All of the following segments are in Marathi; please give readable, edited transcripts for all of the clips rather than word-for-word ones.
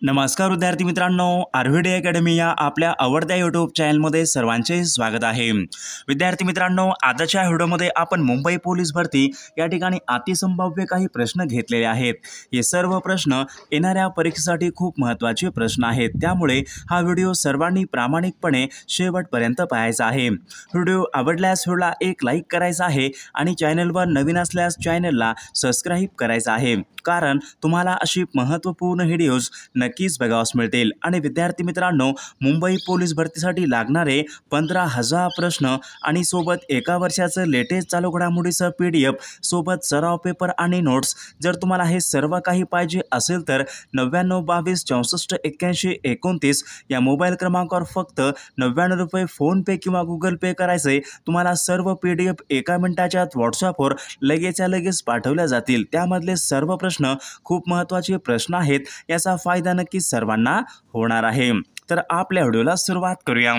नमस्कार विद्यार्थी मित्रांनो, आरव्हीडी अकॅडमी या आपल्या आवडत्या यूट्यूब चॅनलमध्ये सर्वांचे स्वागत आहे। विद्यार्थी मित्रांनो, आजच्या व्हिडिओमध्ये आपण मुंबई पोलीस भरती या ठिकाणी अतिसंभाव्य काही प्रश्न घेतलेले आहेत। हे सर्व प्रश्न येणाऱ्या परीक्षेसाठी खूप महत्त्वाचे प्रश्न आहेत, त्यामुळे हा व्हिडिओ सर्वांनी प्रामाणिकपणे शेवटपर्यंत पाहायचा आहे। व्हिडिओ आवडल्यास व्हिडिओला एक लाईक करायचा आहे आणि चॅनलवर नवीन असल्यास चॅनलला सबस्क्राईब करायचं आहे, कारण तुम्हाला अशी महत्त्वपूर्ण व्हिडिओज नक्कीच बघावयास मिळतील। आणि विद्यार्थी मित्रांनो, मुंबई पोलीस भरतीसाठी लागणारे 15,000 प्रश्न आणि सोबत एका वर्षाचं लेटेस्ट चालू घडामोडीचं PDF सोबत सराव पेपर आणि नोट्स, जर तुम्हाला हे सर्व काही पाहिजे असेल तर 9922648129 या मोबाईल क्रमांकावर फक्त 99 रुपये फोनपे किंवा गुगल पे करायचे। तुम्हाला सर्व PDF एका मिनिटाच्या व्हॉट्सअपवर लगेचच्या लगेच पाठवल्या जातील। त्यामधले सर्व प्रश्न खूप महत्त्वाचे प्रश्न आहेत, याचा फायदा नक्कीच सर्वांना होणार आहे। तर आपल्या व्हिडिओला सुरुवात करूया।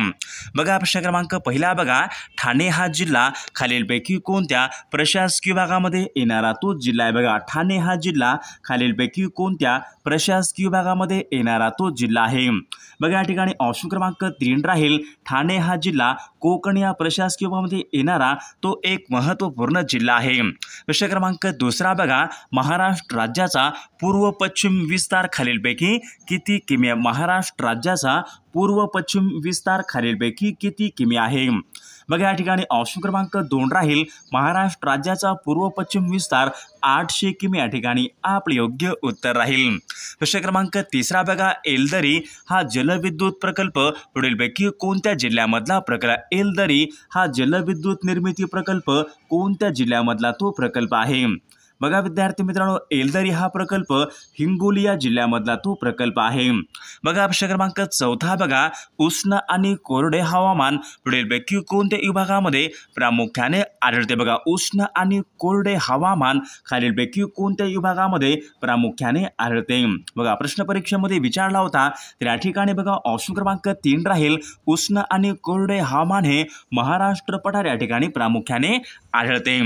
बघा, प्रश्न क्रमांक पहिला बघा, ठाणे हा जिल्हा खालीलपैकी कोणत्या प्रशासकीय विभागामध्ये येणारा तो जिल्हा आहे? बघा, ठाणे हा जिल्हा खालीलपैकी कोणत्या प्रशासकीय विभागामध्ये येणारा तो जिल्हा आहे? बघा, या ठिकाणी ऑप्शन क्रमांक 3 राहील, ठाणे हा जिल्हा कोकण या प्रशासकीय विभागामध्ये येणारा तो एक महत्त्वपूर्ण जिल्हा आहे। प्रश्न क्रमांक दुसरा बघा, महाराष्ट्र राज्याचा पूर्व पश्चिम विस्तार खालीलपैकी किती किमी आहे? महाराष्ट्र राज्याचा पूर्व पश्चिम विस्तार खालीलपैकी किती किमी आहे? बघा, या ठिकाणी ऑप्शन क्रमांक 2 राहील, महाराष्ट्र राज्याचा पूर्व पश्चिम विस्तार 800 किमी या ठिकाणी आपले योग्य उत्तर राहील। प्रश्न क्रमांक 3 बघा, एलदरी हा जलविद्युत प्रकल्प पुढीलपैकी कोणत्या जिल्ह्यामधला प्रकल्प? एलदरी हा जलविद्युत निर्मिती प्रकल्प कोणत्या जिल्ह्यामधला तो प्रकल्प आहे? बघा विद्यार्थी मित्रांनो, एलदरी हा प्रकल्प हिंगोली या जिल्ह्यामधला तो प्रकल्प आहे। बघा, प्रश्न क्रमांक 4 बघा, उष्ण आणि कोरडे हवामान पुढीलपैकी कोणत्या विभागामध्ये प्रामुख्याने आढळते? बघा, उष्ण आणि कोरडे हवामान खालीलपैकी कोणत्या विभागामध्ये प्रामुख्याने आढळते? बघा, प्रश्न परीक्षेमध्ये विचारला होता, तर या ठिकाणी बघा ऑप्शन क्रमांक 3 राहील, उष्ण आणि कोरडे हवामान हे महाराष्ट्र पठार या ठिकाणी प्रामुख्याने आढळते।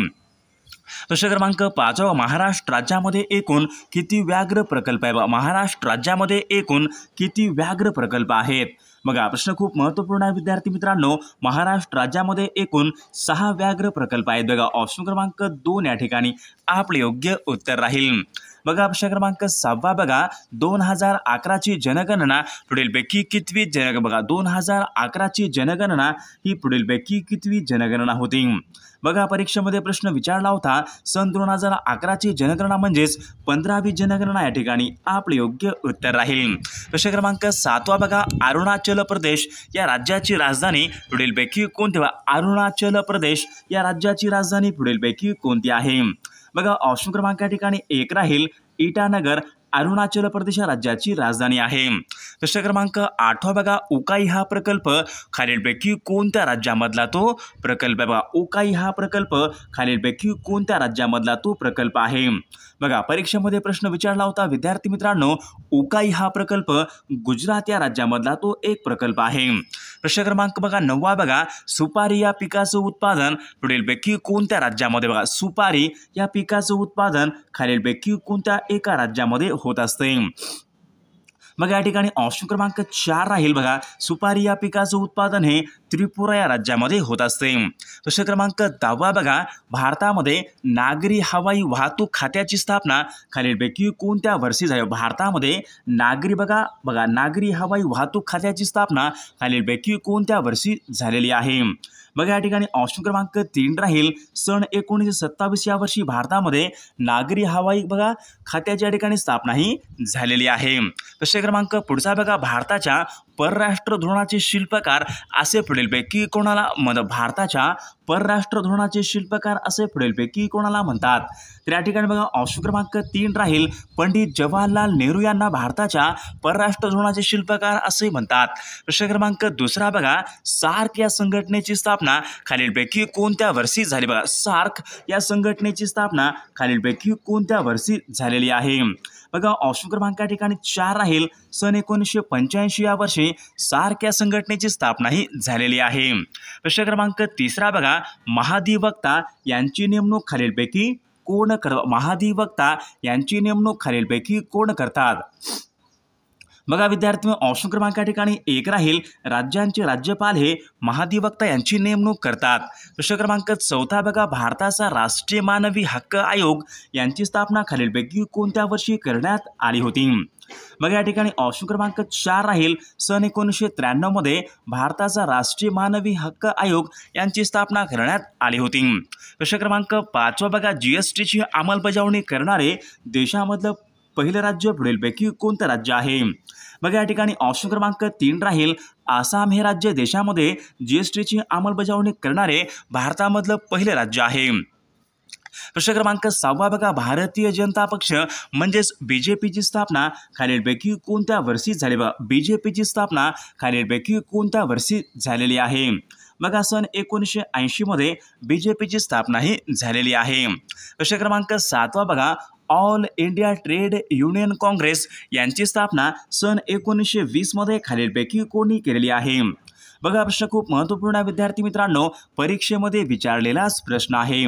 प्रश्न क्रमांक 5, महाराष्ट्र राज्यामध्ये एकूण किती व्याघ्र प्रकल्प आहे? महाराष्ट्र राज्यामध्ये एकूण किती व्याघ्र प्रकल्प आहेत? बघा, प्रश्न खूप महत्त्वपूर्ण आहे विद्यार्थी मित्रांनो। महाराष्ट्र राज्यामध्ये एकूण 6 व्याघ्र प्रकल्प आहेत। बघा, ऑप्शन क्रमांक 2 या ठिकाणी आपले योग्य उत्तर राहील। बघा, प्रश्न क्रमांक 6 बघा, 2011 ची जनगणना पुढीलपैकी कितवी बघा 2011 ची जनगणना ही पुढीलपैकी कितवी जनगणना होती? बघा, परीक्षेमध्ये प्रश्न विचारला होता, सन 2011 ची जनगणना म्हणजेच 15वी जनगणना या ठिकाणी आपले योग्य उत्तर राहील। प्रश्न क्रमांक 7 बघा, अरुणाचल प्रदेश या राज्याची राजधानी पुढीलपैकी कोणती? अरुणाचल प्रदेश या राज्याची राजधानी पुढीलपैकी कोणती आहे? बघा, ऑप्शन क्रमांक या ठिकाणी 1 राहील, इटानगर अरुणाचल प्रदेश राज्याची राजधानी आहे। प्रश्न क्रमांक 8 बघा, उकाई हा प्रकल्प खालीलपैकी कोणत्या राज्यामधला तो प्रकल्प आहे? बघा, उकाई हा प्रकल्प खालीलपैकी कोणत्या राज्यामधला तो प्रकल्प आहे? बघा, परीक्षेमध्ये प्रश्न विचारला होता विद्यार्थी मित्रांनो, उकाई हा प्रकल्प गुजरात या राज्यामधला तो एक प्रकल्प आहे। प्रश्न क्रमांक बघा 9 बघा, सुपारी या पिकाचं उत्पादन पुढीलपैकी कोणत्या राज्यामध्ये? बघा, सुपारी या पिकाचं उत्पादन खालीलपैकी कोणत्या एका राज्यामध्ये होत असते? बघा, या ठिकाणी ऑप्शन क्रमांक 4 राहील, बघा, सुपारी या पिकाचं उत्पादन हे त्रिपुरा या राज्यामध्ये होत असते। प्रश्न क्रमांक 10 बघा, भारतामध्ये नागरी हवाई वाहतूक खात्याची स्थापना खालीलपैकी कोणत्या वर्षी झाली? भारतामध्ये नागरी हवाई वाहतूक खात्याची स्थापना खालीलपैकी कोणत्या वर्षी झालेली आहे? बघा, या ठिकाणी ऑप्शन क्रमांक 3 राहील, सन 1927 या वर्षी भारतामध्ये नागरी हवाई खात्याची या ठिकाणी स्थापना ही झालेली आहे। प्रश्न क्रमांक पुढचा बघा, भारताच्या परराष्ट्र धोरणाचे शिल्पकार असे पुढीलपैकी कोणाला म्हणतात? भारताच्या परराष्ट्र धोरणाचे शिल्पकार असे पुढीलपैकी कोणाला म्हणतात? तर या ठिकाणी बघा, ऑप्शन क्रमांक 3 राहील, पंडित जवाहरलाल नेहरू यांना भारताच्या परराष्ट्र धोरणाचे शिल्पकार असे म्हणतात। प्रश्न क्रमांक 2 बघा, सार्क या संघटनेची स्थापना खालीलपैकी कोणत्या वर्षी झाली? बघा, सार्क या संघटनेची स्थापना खालीलपैकी कोणत्या वर्षी झालेली आहे? बघा, ऑप्शन क्रमांक या ठिकाणी 4 राहील, सन 1985 या वर्षी सार्क या संघटनेची स्थापना ही झालेली आहे। प्रश्न क्रमांक 3 बघा, महाधिवक्ता यांची नेमणूक खालीलपैकी कोण करतात? महाधिवक्ता यांची नेमणूक खालीलपैकी कोण करतात? बघा विद्यार्थी ऑप्शन क्रमांक या ठिकाणी 1 राहील, राज्यांचे राज्यपाल हे महाधिवक्ता यांची नेमणूक करतात. प्रश्न क्रमांक 4 बघा, भारताचा राष्ट्रीय मानवी हक्क आयोग यांची स्थापना खालीलपैकी कोणत्या वर्षी करण्यात आली होती? बघा या ठिकाणी ऑप्शन क्रमांक 4 राहील, सन 1993 मध्ये भारताचा राष्ट्रीय मानवी हक्क आयोग यांची स्थापना करण्यात आली होती. प्रश्न क्रमांक 5 बघा, जीएसटीची अंमलबजावणी करणारे देशामधलं पहिलं राज्य पुढीलपैकी कोणतं राज्य आहे? बघा या ठिकाणी ऑप्शन क्रमांक 3 राहील, आसाम हे राज्य देशामध्ये जीएसटीची अंमलबजावणी करणारे भारतामधलं पहिलं राज्य आहे. प्रश्न क्रमांक 6 बघा, भारतीय जनता पक्ष म्हणजेच बीजेपीची स्थापना खालीलपैकी कोणत्या वर्षी झाली? बघा बीजेपीची स्थापना खालीलपैकी कोणत्या वर्षी झालेली आहे? बघा सन 1980 मध्ये बीजेपीची स्थापना ही झालेली आहे. प्रश्न क्रमांक 7 बघा, all India trade union Congress यांची स्थापना सन 1920 मध्ये खालीलपैकी कोणी केलेली आहे? बघा प्रश्न खूप महत्त्वपूर्ण विद्यार्थी मित्रांनो, परीक्षेमध्ये विचारलेलाच प्रश्न आहे.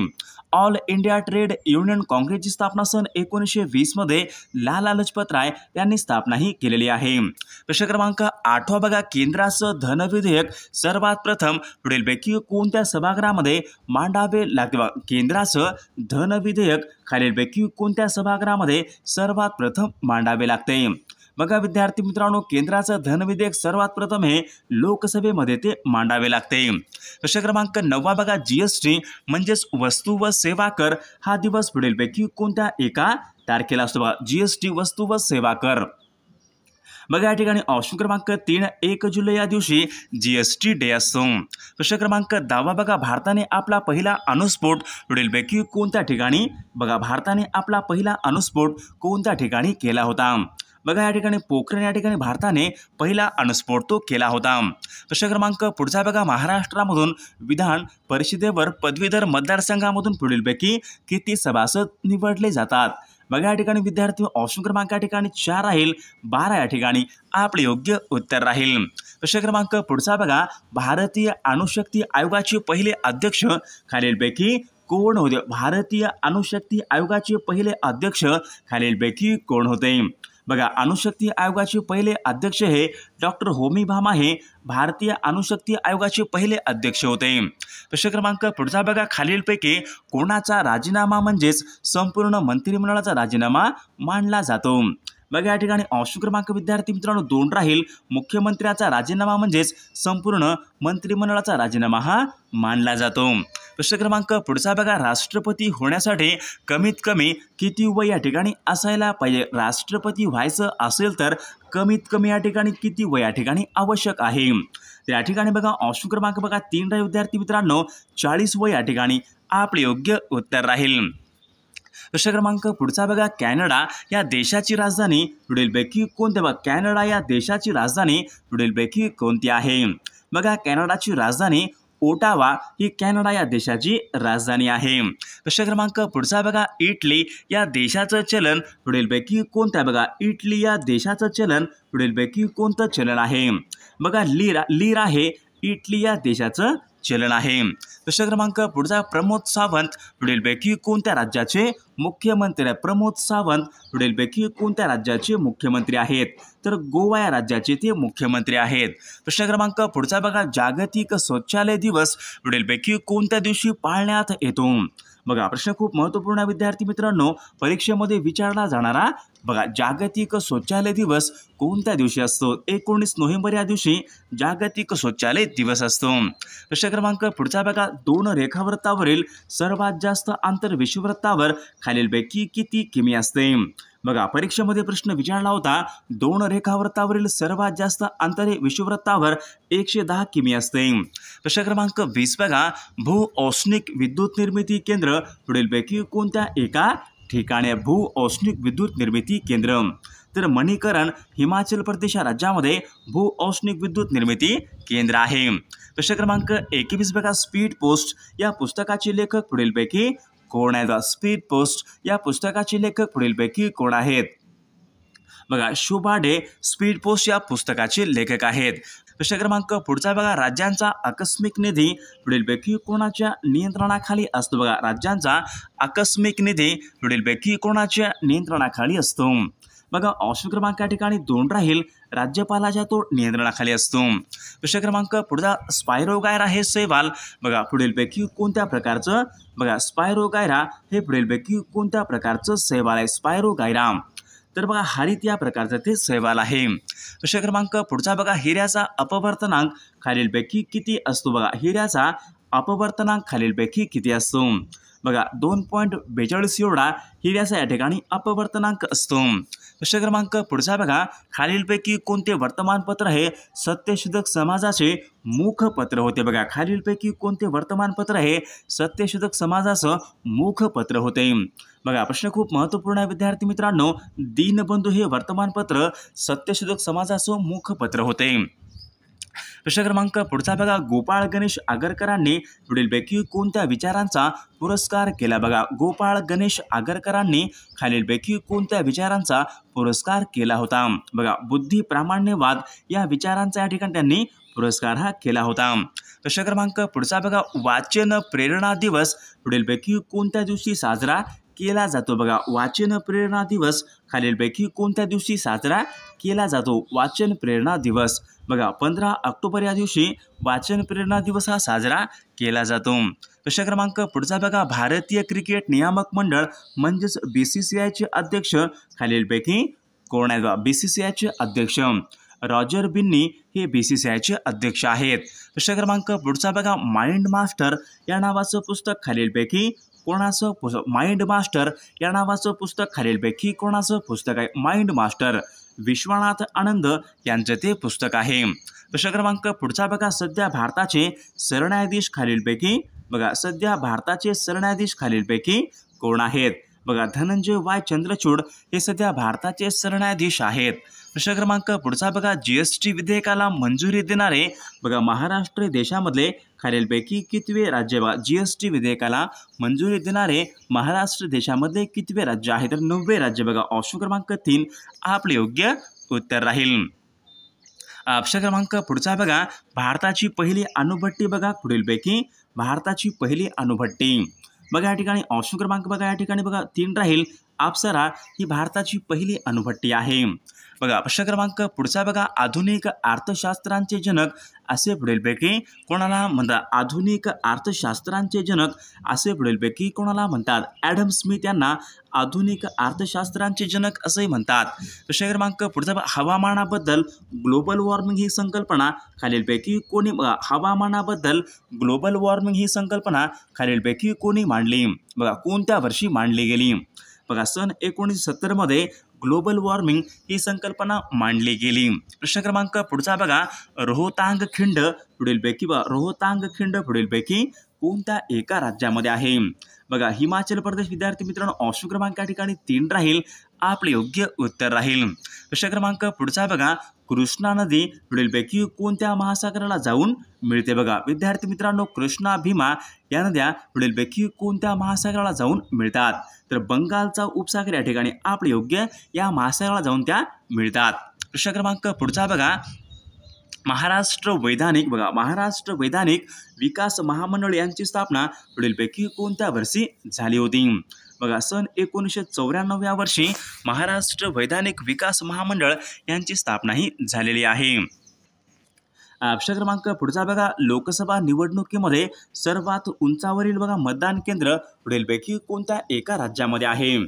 ऑल इंडिया ट्रेड युनियन काँग्रेसची स्थापना सन 1920 मध्ये लाला लजपत राय यांनी स्थापना ही केलेली आहे. प्रश्न क्रमांक 8 बघा, केंद्राचं धन विधेयक सर्वात प्रथम पुढीलपैकी कोणत्या सभागृहामध्ये मांडावे लागते? केंद्राचं धन विधेयक खालीलपैकी कोणत्या सभागृहामध्ये सर्वात प्रथम मांडावे लागते? बघा विद्यार्थी मित्रांनो, केंद्राचं धन विधेयक सर्वात प्रथम हे लोकसभेमध्ये ते मांडावे लागते. प्रश्न क्रमांक 9 बघा, जीएसटी म्हणजेच वस्तू व सेवा कर हा दिवस पुढीलपैकी कोणत्या एका तारखेला असतो? जीएसटी वस्तू व सेवा कर. बघा या ठिकाणी ऑप्शन क्रमांक 3 1 जुलै या दिवशी जीएसटी डे असतो. प्रश्न क्रमांक 10 बघा, भारताने आपला पहिला अणुस्फोट पुढीलपैकी कोणत्या ठिकाणी? बघा भारताने आपला पहिला अणुस्फोट कोणत्या ठिकाणी केला होता? बघा या ठिकाणी पोखरण या ठिकाणी भारताने पहिला अणुस्फोट तो केला होता. प्रश्न क्रमांक पुढचा बघा, महाराष्ट्रामधून विधान परिषदेवर पदवीधर मतदारसंघामधून पुढीलपैकी किती सभासद निवडले जातात? बघा या ठिकाणी विद्यार्थी ऑप्शन क्रमांक या ठिकाणी 4 राहील, 12 या ठिकाणी आपले योग्य उत्तर राहील. प्रश्न क्रमांक पुढचा बघा, भारतीय अणुशक्ती आयोगाचे पहिले अध्यक्ष खालीलपैकी कोण होते? भारतीय अणुशक्ती आयोगाचे पहिले अध्यक्ष खालीलपैकी कोण होते? बघा अणुशक्ती आयोगाचे पहिले अध्यक्ष हे डॉक्टर होमी भाभा हे भारतीय अणुशक्ती आयोगाचे पहिले अध्यक्ष होते. प्रश्न क्रमांक पुढचा बघा, खालीलपैकी कोणाचा राजीनामा म्हणजेच संपूर्ण मंत्रिमंडळाचा राजीनामा मानला जातो? बघा या ठिकाणी ऑप्शन क्रमांक विद्यार्थी मित्रांनो 2 राहील, मुख्यमंत्र्याचा राजीनामा म्हणजेच संपूर्ण मंत्रिमंडळाचा राजीनामा हा मानला जातो. प्रश्न क्रमांक पुढचा बघा, राष्ट्रपती होण्यासाठी कमीत कमी किती वय या ठिकाणी असायला पाहिजे? राष्ट्रपती व्हायचं असेल तर कमीत कमी या ठिकाणी किती वय या ठिकाणी आवश्यक आहे? तर या ठिकाणी बघा ऑप्शन क्रमांक बघा 3 राहील विद्यार्थी मित्रांनो, 40 वय या ठिकाणी आपले योग्य उत्तर राहील. प्रश्न क्रमांक पुढचा बघा, कॅनडा या देशाची राजधानी पुढीलपैकी कोणती? बघा कॅनडा या देशाची राजधानी पुढीलपैकी कोणती आहे? बघा कॅनडाची राजधानी ओटावा ही कॅनडा या देशाची राजधानी आहे. प्रश्न क्रमांक पुढचा बघा, इटली या देशाचं चलन पुढीलपैकी कोणतं? बघा इटली या देशाचं चलन पुढीलपैकी कोणतं चलन आहे? बघा लीरा हे इटली या देशाचं चलन आहे. प्रश्न क्रमांक पुढचा, प्रमोद सावंत पुढीलपैकी कोणत्या राज्याचे मुख्यमंत्री? प्रमोद सावंत पुढीलपैकी कोणत्या राज्याचे मुख्यमंत्री आहेत? तर गोवा या राज्याचे ते मुख्यमंत्री आहेत. प्रश्न क्रमांक पुढचा बघा, जागतिक शौचालय दिवस पुढीलपैकी कोणत्या दिवशी पाळण्यात येतो? बघा प्रश्न खूप महत्त्वपूर्ण विद्यार्थी मित्रांनो, परीक्षेमध्ये विचारला जाणारा बघा जागतिक शौचालय दिवस कोणत्या दिवशी असतो? 19 नोव्हेंबर या दिवशी जागतिक शौचालय दिवस असतो. प्रश्न क्रमांक पुढचा बघा, 2 रेखावृत्तावरील सर्वात जास्त अंतर विषुववृत्तावर खालीलपैकी किती किमी असते? बघा परीक्षेमध्ये प्रश्न विचारला होता, 2 रेखावृत्तावरील सर्वात जास्त अंतर हे विषुववृत्तावर 110 किमी असते. प्रश्न क्रमांक 20 बघा, भू औष्णिक विद्युत निर्मिती केंद्र पुढीलपैकी कोणत्या एका ठिकाणी? भू औष्णिक विद्युत निर्मिती केंद्र तर मणिकरण हिमाचल प्रदेश या राज्यामध्ये भू औष्णिक विद्युत निर्मिती केंद्र आहे. प्रश्न क्रमांक 21 बघा, स्पीड पोस्ट या पुस्तकाचे लेखक पुढीलपैकी कोण आहेत? स्पीड पोस्ट या पुस्तकाचे लेखक पुढीलपैकी कोण आहेत? बघा शोभा डे स्पीड पोस्ट या पुस्तकाचे लेखक आहेत. प्रश्न क्रमांक पुढचा बघा, राज्यांचा आकस्मिक निधी पुढीलपैकी कोणाच्या नियंत्रणाखाली असतो? बघा राज्यांचा आकस्मिक निधी पुढीलपैकी कोणाच्या नियंत्रणाखाली असतो? बघा ऑप्शन क्रमांक या ठिकाणी 2 राहील, राज्यपालाच्या तो नियंत्रणाखाली असतो. प्रश्न क्रमांक पुढचा स्पायरोगायरा हे शैवाल बघा पुढीलपैकी कोणत्या प्रकारचं बघा स्पायरोगायरा हे पुढीलपैकी कोणत्या प्रकारचं शैवाल आहे स्पायरोगायरा. तर बघा हरित या प्रकारचं ते शैवाल आहे. प्रश्न क्रमांक पुढचा बघा हिऱ्याचा अपवर्तनांक खालीलपैकी किती असतो. बघा हिऱ्याचा अपवर्तनांक खालीलपैकी किती असतो. बघा 2.42 एवढा हिऱ्याचा या ठिकाणी अपवर्तनांक असतो. प्रश्न क्रमांक पुढचा बघा खालीलपैकी कोणते वर्तमानपत्र हे सत्यशोधक समाजाचे मुखपत्र होते. बघा खालीलपैकी कोणते वर्तमानपत्र हे सत्यशोधक समाजाचं मुखपत्र होते. बघा प्रश्न खूप महत्त्वपूर्ण आहे विद्यार्थी मित्रांनो. दीनबंधू हे वर्तमानपत्र सत्यशोधक समाजाचं मुखपत्र होते. प्रश्न क्रमांक पुढचा बघा गोपाळ गणेश आगरकरांनी पुढीलपैकी कोणत्या विचारांचा पुरस्कार केला. बघा गोपाळ गणेश आगरकरांनी खालीलपैकी कोणत्या विचारांचा पुरस्कार केला होता. बघा बुद्धी प्रामाण्यवाद या विचारांचा या ठिकाणी त्यांनी पुरस्कार हा केला होता. प्रश्न क्रमांक पुढचा बघा वाचन प्रेरणा दिवस पुढीलपैकी कोणत्या दिवशी साजरा केला जातो. बघा वाचन प्रेरणा दिवस खालीलपैकी कोणत्या दिवशी साजरा केला जातो. वाचन प्रेरणा दिवस बघा 15 ऑक्टोबर या दिवशी वाचन प्रेरणा दिवस हा साजरा केला जातो. प्रश्न क्रमांक पुढचा बघा भारतीय क्रिकेट नियामक मंडळ म्हणजेच BCCIचे अध्यक्ष खालीलपैकी कोण आहेत. BCCIचे अध्यक्ष रॉजर बिन्नी हे BCCIचे अध्यक्ष आहेत. प्रश्न क्रमांक पुढचा बघा माइंड मास्टर या नावाचं पुस्तक खालीलपैकी कोणाचं पुस्तक. माइंड मास्टर या नावाचं पुस्तक खालीलपैकी कोणाचं पुस्तक आहे. माइंड मास्टर विश्वनाथ आनंद यांचं ते पुस्तक आहे. प्रश्न क्रमांक पुढचा बघा सध्या भारताचे सरन्यायाधीश खालीलपैकी बघा सध्या भारताचे सरन्यायाधीश खालीलपैकी कोण आहेत. बघा धनंजय वाय चंद्रचूड हे सध्या भारताचे सरन्यायाधीश आहेत. प्रश्न क्रमांक पुढचा बघा GST विधेयकाला मंजुरी देणारे बघा महाराष्ट्र देशामधले खालीलपैकी कितवे राज्य. बघा GST विधेयकाला मंजुरी देणारे महाराष्ट्र देशामधले कितवे राज्य आहे. तर 9वे राज्य. बघा ऑप्शन क्रमांक 3 आपले योग्य उत्तर राहील. प्रश्न क्रमांक पुढचा बघा भारताची पहिली अणुभट्टी बघा पुढीलपैकी भारताची पहिली अणुभट्टी. बघा या ठिकाणी ऑप्शन क्रमांक बघा या ठिकाणी बघा 3 राहील. अप्सरा ही भारताची पहिली अणुभट्टी आहे. बघा प्रश्न क्रमांक पुढचा बघा आधुनिक अर्थशास्त्रांचे जनक असे पुढीलपैकी कोणाला म्हणतात. आधुनिक अर्थशास्त्रांचे जनक असे पुढीलपैकी कोणाला म्हणतात. ॲडम स्मिथ यांना आधुनिक अर्थशास्त्रांचे जनक असे म्हणतात. प्रश्न क्रमांक पुढचा हवामानाबद्दल ग्लोबल वॉर्मिंग ही संकल्पना खालीलपैकी कोणी हवामानाबद्दल ग्लोबल वॉर्मिंग ही संकल्पना खालीलपैकी कोणी मांडली. बघा कोणत्या वर्षी मांडली गेली. बघा सन 1970 मध्ये ग्लोबल वॉर्मिंग ही संकल्पना मांडली गेली. प्रश्न क्रमांक पुढचा बघा रोहतांग खिंड पुढीलपैकी रोहतांग खिंड पुढीलपैकी कोणत्या एका राज्यामध्ये आहे. बघा हिमाचल प्रदेश. विद्यार्थी मित्रांनो ऑप्शन क्रमांक या ठिकाणी 3 राहील. आपले योग्य उत्तर राहील. प्रश्न क्रमांक पुढचा बघा कृष्णा नदी पुढीलपैकी कोणत्या महासागराला जाऊन मिळते. बघा विद्यार्थी मित्रांनो कृष्णा भीमा या नद्या पुढीलपैकी कोणत्या महासागराला जाऊन मिळतात. तर बंगालचा उपसागर या ठिकाणी आपले योग्य या महासागराला जाऊन त्या मिळतात. प्रश्न क्रमांक पुढचा बघा महाराष्ट्र वैधानिक बघा महाराष्ट्र वैधानिक विकास महामंडळ यांची स्थापना पुढीलपैकी कोणत्या वर्षी झाली होती. बघा सन 1994 या वर्षी महाराष्ट्र वैधानिक विकास महामंडळ यांची स्थापना ही झालेली आहे. प्रश्न क्रमांक पुढचा बघा लोकसभा निवडणुकीमध्ये सर्वात उंचावरील बघा मतदान केंद्र पुढीलपैकी कोणत्या एका राज्यामध्ये आहे.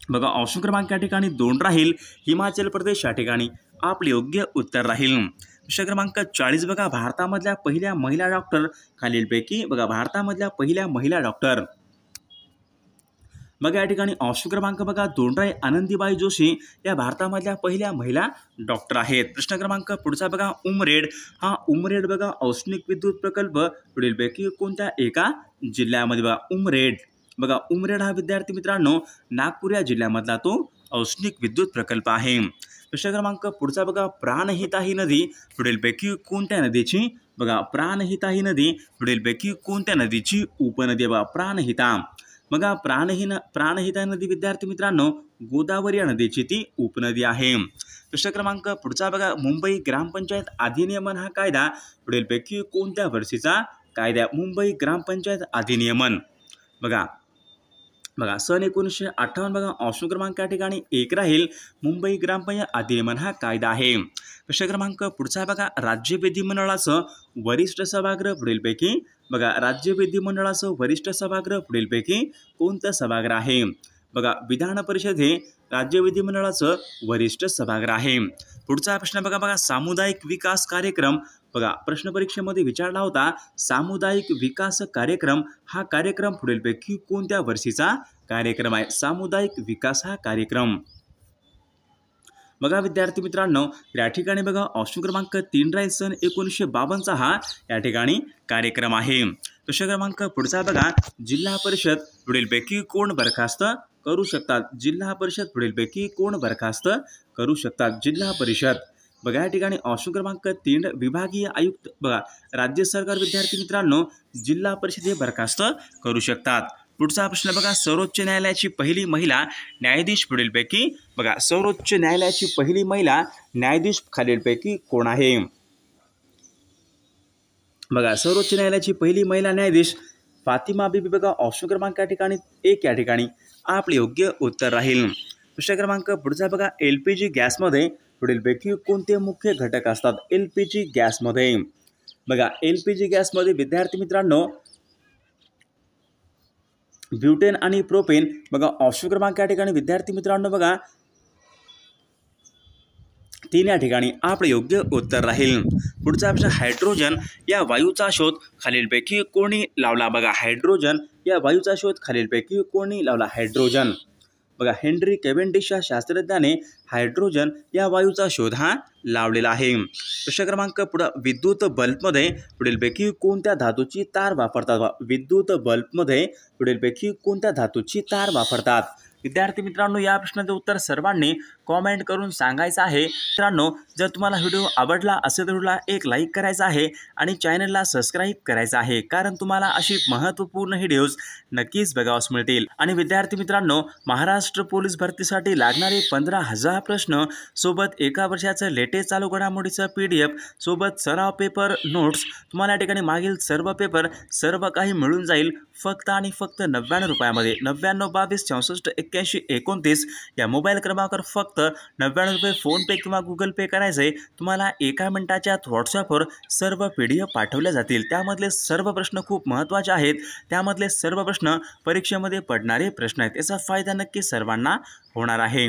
बघा ऑप्शन क्रमांक या ठिकाणी 2 राहील. हिमाचल प्रदेश या ठिकाणी आपले योग्य उत्तर राहील. प्रश्न क्रमांक 40 बघा भारतामधल्या पहिल्या महिला डॉक्टर खालीलपैकी बघा भारतामधल्या पहिल्या महिला डॉक्टर. बघा या ठिकाणी ऑप्शन क्रमांक बघा 2 राहील. आनंदीबाई जोशी या भारतामधल्या पहिल्या महिला डॉक्टर आहेत. प्रश्न क्रमांक पुढचा बघा उमरेड हा उमरेड बघा औष्णिक विद्युत प्रकल्प पुढीलपैकी कोणत्या एका जिल्ह्यामध्ये. बघा उमरेड. बघा उमरेड हा विद्यार्थी मित्रांनो नागपूर या जिल्ह्यामधला तो औष्णिक विद्युत प्रकल्प आहे. प्रश्न क्रमांक पुढचा बघा प्राणहिता ही नदी पुढीलपैकी कोणत्या नदीची. बघा प्राणहिता ही नदी पुढीलपैकी कोणत्या नदीची उपनदी. बघा प्राणहिता. बघा प्राणहिता नदी विद्यार्थी मित्रांनो गोदावरी या नदीची ती उपनदी आहे. प्रश्न क्रमांक पुढचा बघा मुंबई ग्रामपंचायत अधिनियमन हा कायदा पुढीलपैकी कोणत्या वर्षीचा कायदा. मुंबई ग्रामपंचायत अधिनियमन. बघा बघा सन 1958 बघा ऑप्शन क्रमांक या ठिकाणी 1 राहील. मुंबई ग्रामपंचायत अधिनियम हा कायदा आहे. प्रश्न क्रमांक पुढचा आहे बघा राज्य विधिमंडळाचं वरिष्ठ सभागृह पुढीलपैकी बघा राज्य विधिमंडळाचं वरिष्ठ सभागृह पुढीलपैकी कोणतं सभागृह आहे? बघा विधान परिषद हे राज्य विधिमंडळाचं वरिष्ठ सभागृह आहे. पुढचा प्रश्न बघा सामुदायिक विकास कार्यक्रम बघा प्रश्न परीक्षेमध्ये विचारला होता. सामुदायिक विकास कार्यक्रम हा कार्यक्रम पुढीलपैकी कोणत्या वर्षीचा कार्यक्रम आहे? सामुदायिक विकास हा कार्यक्रम बघा विद्यार्थी मित्रांनो या ठिकाणी बघा ऑप्शन क्रमांक 3 राहील. सन 1952 हा या ठिकाणी कार्यक्रम आहे. प्रश्न क्रमांक पुढचा बघा जिल्हा परिषद पुढीलपैकी कोण बरखास्त करू शकतात? जिल्हा परिषद पुढीलपैकी कोण बरखास्त करू शकतात? जिल्हा परिषद बघा या ठिकाणी ऑप्शन क्रमांक 3 विभागीय आयुक्त बघा राज्य सरकार विद्यार्थी मित्रांनो जिल्हा परिषद हे बरखास्त करू शकतात. पुढचा प्रश्न बघा सर्वोच्च न्यायालयाची पहिली महिला न्यायाधीश पुढीलपैकी बघा सर्वोच्च न्यायालयाची पहिली महिला न्यायाधीश खालीलपैकी कोण आहे? बघा सर्वोच्च न्यायालयाची पहिली महिला न्यायाधीश फातिमा बीबी बघा ऑप्शन क्रमांक या ठिकाणी 1 या ठिकाणी आपले योग्य उत्तर राहील. प्रश्न क्रमांक पुढचा बघा LPG गॅसमध्ये पुढीलपैकी कोणते मुख्य घटक असतात? LPG गॅसमध्ये बघा LPG गॅसमध्ये विद्यार्थी मित्रांनो ब्युटेन आणि प्रोपेन बघा ऑप्शन क्रमांक या ठिकाणी विद्यार्थी मित्रांनो बघा 3 या ठिकाणी आपले योग्य उत्तर राहील. पुढचा प्रश्न हायड्रोजन या वायूचा शोध खालीलपैकी कोणी लावला? बघा हायड्रोजन या वायूचा शोध खालीलपैकी कोणी लावला? हायड्रोजन बघा हेनरी कॅव्हेंडिश या शास्त्रज्ञाने हायड्रोजन या वायूचा शोध हा लावलेला आहे. प्रश्न क्रमांक पुढं विद्युत बल्बमध्ये पुढीलपैकी कोणत्या धातूची तार वापरतात? विद्युत बल्बमध्ये पुढीलपैकी कोणत्या धातूची तार वापरतात? विद्यार्थी मित्रांनो या प्रश्नाचं उत्तर सर्वांनी कॉमेंट करून सांगायचं आहे. मित्रांनो जर तुम्हाला व्हिडिओ आवडला असेल तर व्हिडिओला एक लाईक करायचा आहे आणि चॅनलला सबस्क्राईब करायचं आहे कारण तुम्हाला अशी महत्त्वपूर्ण व्हिडिओज नक्कीच बघावयास मिळतील. आणि विद्यार्थी मित्रांनो महाराष्ट्र पोलीस भरतीसाठी लागणारे 15,000 प्रश्न सोबत एका वर्षाचं लेटेस्ट चालू घडामोडीचं PDF सोबत सराव पेपर नोट्स तुम्हाला या ठिकाणी मागील सर्व पेपर सर्व काही मिळून जाईल फक्त आणि फक्त 99 रुपयामध्ये. 99 22 64 81 29 या मोबाईल क्रमांकावर फक्त 99 रुपये फोनपे किंवा गुगल पे करायचे. तुम्हाला एका मिनिटाच्या व्हॉट्सअपवर सर्व PDF पाठवले जातील. त्यामधले सर्व प्रश्न खूप महत्त्वाचे आहेत. त्यामधले सर्व प्रश्न परीक्षेमध्ये पडणारे प्रश्न आहेत. याचा फायदा नक्की सर्वांना होणार आहे.